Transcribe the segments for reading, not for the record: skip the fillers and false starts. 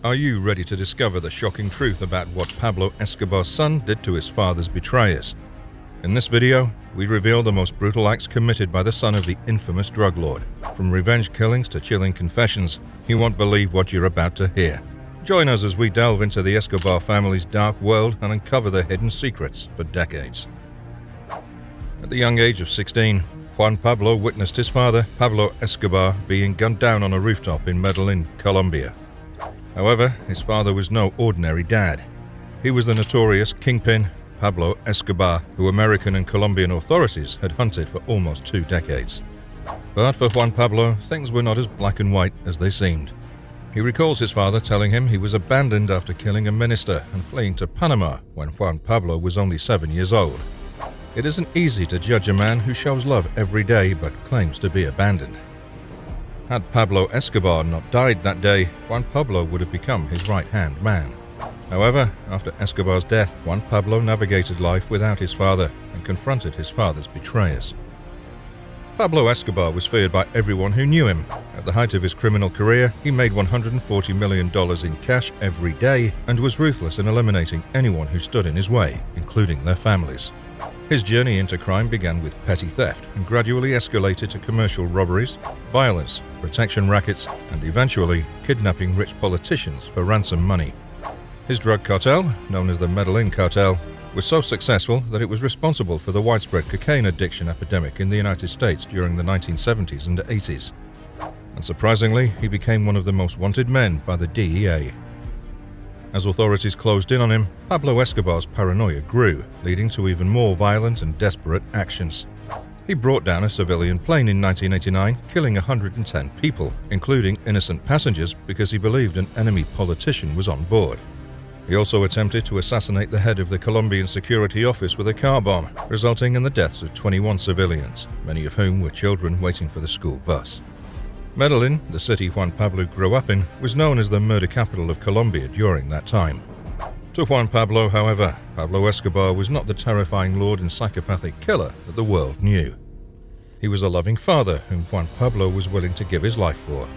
Are you ready to discover the shocking truth about what Pablo Escobar's son did to his father's betrayers? In this video, we reveal the most brutal acts committed by the son of the infamous drug lord. From revenge killings to chilling confessions, you won't believe what you're about to hear. Join us as we delve into the Escobar family's dark world and uncover their hidden secrets for decades. At the young age of 16, Juan Pablo witnessed his father, Pablo Escobar, being gunned down on a rooftop in Medellin, Colombia. However, his father was no ordinary dad. He was the notorious kingpin Pablo Escobar, who American and Colombian authorities had hunted for almost 2 decades. But for Juan Pablo, things were not as black and white as they seemed. He recalls his father telling him he was abandoned after killing a minister and fleeing to Panama when Juan Pablo was only 7 years old. It isn't easy to judge a man who shows love every day but claims to be abandoned. Had Pablo Escobar not died that day, Juan Pablo would have become his right-hand man. However, after Escobar's death, Juan Pablo navigated life without his father and confronted his father's betrayers. Pablo Escobar was feared by everyone who knew him. At the height of his criminal career, he made $140 million in cash every day and was ruthless in eliminating anyone who stood in his way, including their families. His journey into crime began with petty theft and gradually escalated to commercial robberies, violence, protection rackets, and eventually kidnapping rich politicians for ransom money. His drug cartel, known as the Medellin Cartel, was so successful that it was responsible for the widespread cocaine addiction epidemic in the United States during the 1970s and 80s. And surprisingly, he became one of the most wanted men by the DEA. As authorities closed in on him, Pablo Escobar's paranoia grew, leading to even more violent and desperate actions. He brought down a civilian plane in 1989, killing 110 people, including innocent passengers, because he believed an enemy politician was on board. He also attempted to assassinate the head of the Colombian security office with a car bomb, resulting in the deaths of 21 civilians, many of whom were children waiting for the school bus. Medellin, the city Juan Pablo grew up in, was known as the murder capital of Colombia during that time. To Juan Pablo, however, Pablo Escobar was not the terrifying lord and psychopathic killer that the world knew. He was a loving father whom Juan Pablo was willing to give his life for.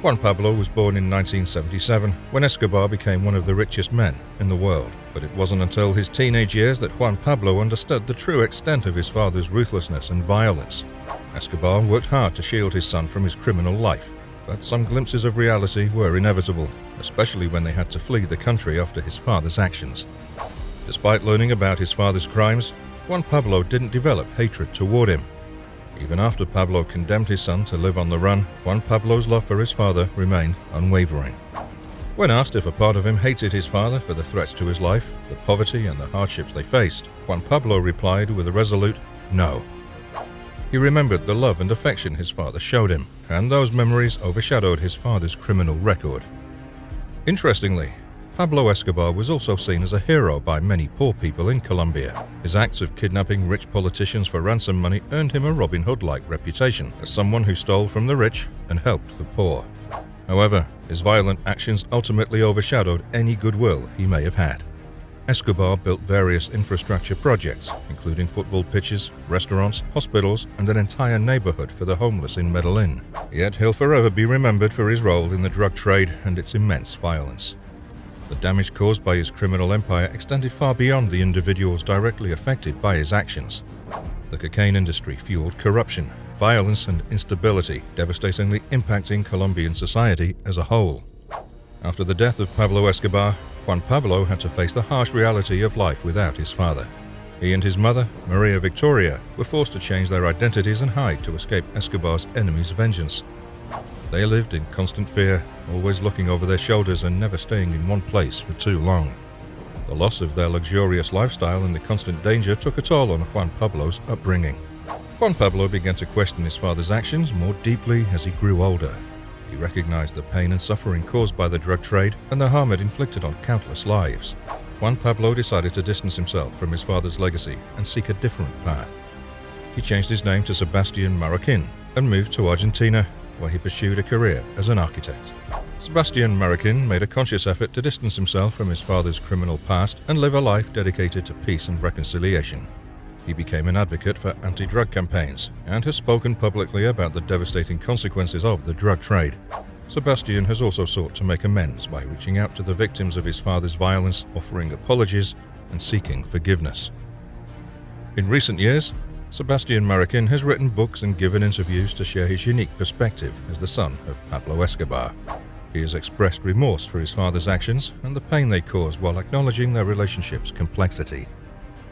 Juan Pablo was born in 1977 when Escobar became one of the richest men in the world. But it wasn't until his teenage years that Juan Pablo understood the true extent of his father's ruthlessness and violence. Escobar worked hard to shield his son from his criminal life, but some glimpses of reality were inevitable, especially when they had to flee the country after his father's actions. Despite learning about his father's crimes, Juan Pablo didn't develop hatred toward him. Even after Pablo condemned his son to live on the run, Juan Pablo's love for his father remained unwavering. When asked if a part of him hated his father for the threats to his life, the poverty and the hardships they faced, Juan Pablo replied with a resolute no. He remembered the love and affection his father showed him, and those memories overshadowed his father's criminal record. Interestingly, Pablo Escobar was also seen as a hero by many poor people in Colombia. His acts of kidnapping rich politicians for ransom money earned him a Robin Hood-like reputation as someone who stole from the rich and helped the poor. However, his violent actions ultimately overshadowed any goodwill he may have had. Escobar built various infrastructure projects, including football pitches, restaurants, hospitals, and an entire neighborhood for the homeless in Medellin. Yet he'll forever be remembered for his role in the drug trade and its immense violence. The damage caused by his criminal empire extended far beyond the individuals directly affected by his actions. The cocaine industry fueled corruption, violence, and instability, devastatingly impacting Colombian society as a whole. After the death of Pablo Escobar, Juan Pablo had to face the harsh reality of life without his father. He and his mother, Maria Victoria, were forced to change their identities and hide to escape Escobar's enemies' vengeance. They lived in constant fear, always looking over their shoulders and never staying in one place for too long. The loss of their luxurious lifestyle and the constant danger took a toll on Juan Pablo's upbringing. Juan Pablo began to question his father's actions more deeply as he grew older. He recognized the pain and suffering caused by the drug trade and the harm it inflicted on countless lives. Juan Pablo decided to distance himself from his father's legacy and seek a different path. He changed his name to Sebastian Marroquin and moved to Argentina, where he pursued a career as an architect. Sebastian Marroquin made a conscious effort to distance himself from his father's criminal past and live a life dedicated to peace and reconciliation. He became an advocate for anti-drug campaigns and has spoken publicly about the devastating consequences of the drug trade. Sebastian has also sought to make amends by reaching out to the victims of his father's violence, offering apologies and seeking forgiveness. In recent years, Sebastian Mariquin has written books and given interviews to share his unique perspective as the son of Pablo Escobar. He has expressed remorse for his father's actions and the pain they caused while acknowledging their relationship's complexity.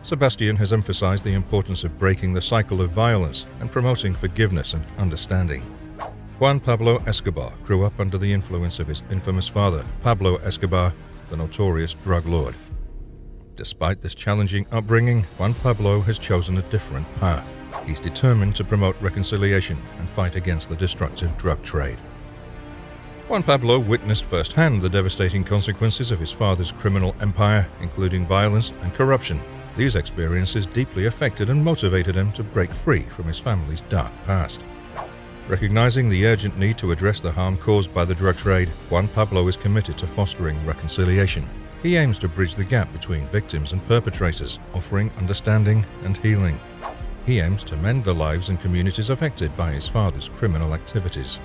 Sebastian has emphasized the importance of breaking the cycle of violence and promoting forgiveness and understanding. Juan Pablo Escobar grew up under the influence of his infamous father, Pablo Escobar, the notorious drug lord. Despite this challenging upbringing, Juan Pablo has chosen a different path. He's determined to promote reconciliation and fight against the destructive drug trade. Juan Pablo witnessed firsthand the devastating consequences of his father's criminal empire, including violence and corruption. These experiences deeply affected and motivated him to break free from his family's dark past. Recognizing the urgent need to address the harm caused by the drug trade, Juan Pablo is committed to fostering reconciliation. He aims to bridge the gap between victims and perpetrators, offering understanding and healing. He aims to mend the lives and communities affected by his father's criminal activities.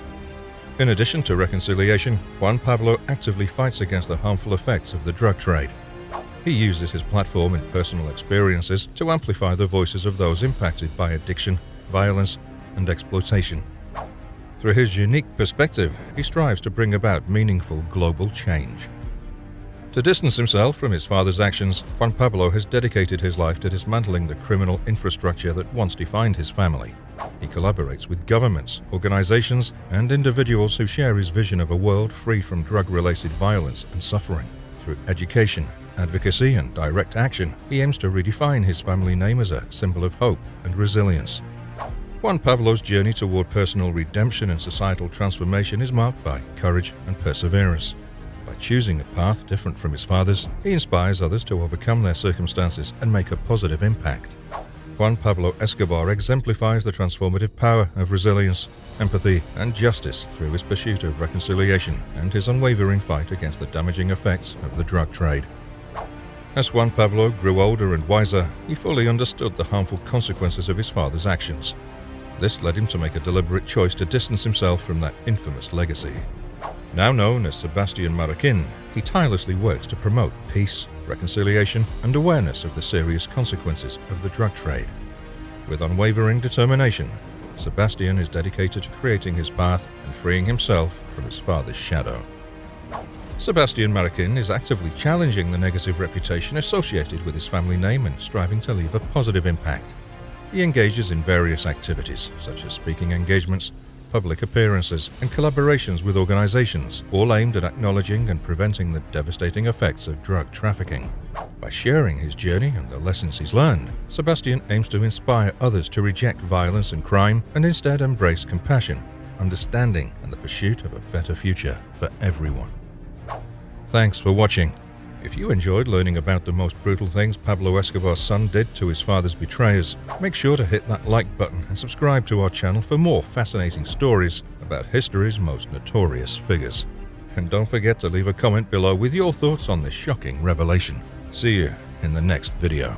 In addition to reconciliation, Juan Pablo actively fights against the harmful effects of the drug trade. He uses his platform and personal experiences to amplify the voices of those impacted by addiction, violence, and exploitation. Through his unique perspective, he strives to bring about meaningful global change. To distance himself from his father's actions, Juan Pablo has dedicated his life to dismantling the criminal infrastructure that once defined his family. He collaborates with governments, organizations, and individuals who share his vision of a world free from drug-related violence and suffering. Through education, advocacy, and direct action, he aims to redefine his family name as a symbol of hope and resilience. Juan Pablo's journey toward personal redemption and societal transformation is marked by courage and perseverance. By choosing a path different from his father's, he inspires others to overcome their circumstances and make a positive impact. Juan Pablo Escobar exemplifies the transformative power of resilience, empathy, and justice through his pursuit of reconciliation and his unwavering fight against the damaging effects of the drug trade. As Juan Pablo grew older and wiser, he fully understood the harmful consequences of his father's actions. This led him to make a deliberate choice to distance himself from that infamous legacy. Now known as Sebastian Mariquin, he tirelessly works to promote peace, reconciliation, and awareness of the serious consequences of the drug trade. With unwavering determination, Sebastian is dedicated to creating his path and freeing himself from his father's shadow. Sebastian Mariquin is actively challenging the negative reputation associated with his family name and striving to leave a positive impact. He engages in various activities, such as speaking engagements, public appearances, and collaborations with organizations, all aimed at acknowledging and preventing the devastating effects of drug trafficking. By sharing his journey and the lessons he's learned, Sebastian aims to inspire others to reject violence and crime and instead embrace compassion, understanding, and the pursuit of a better future for everyone. Thanks for watching. If you enjoyed learning about the most brutal things Pablo Escobar's son did to his father's betrayers, make sure to hit that like button and subscribe to our channel for more fascinating stories about history's most notorious figures. And don't forget to leave a comment below with your thoughts on this shocking revelation. See you in the next video.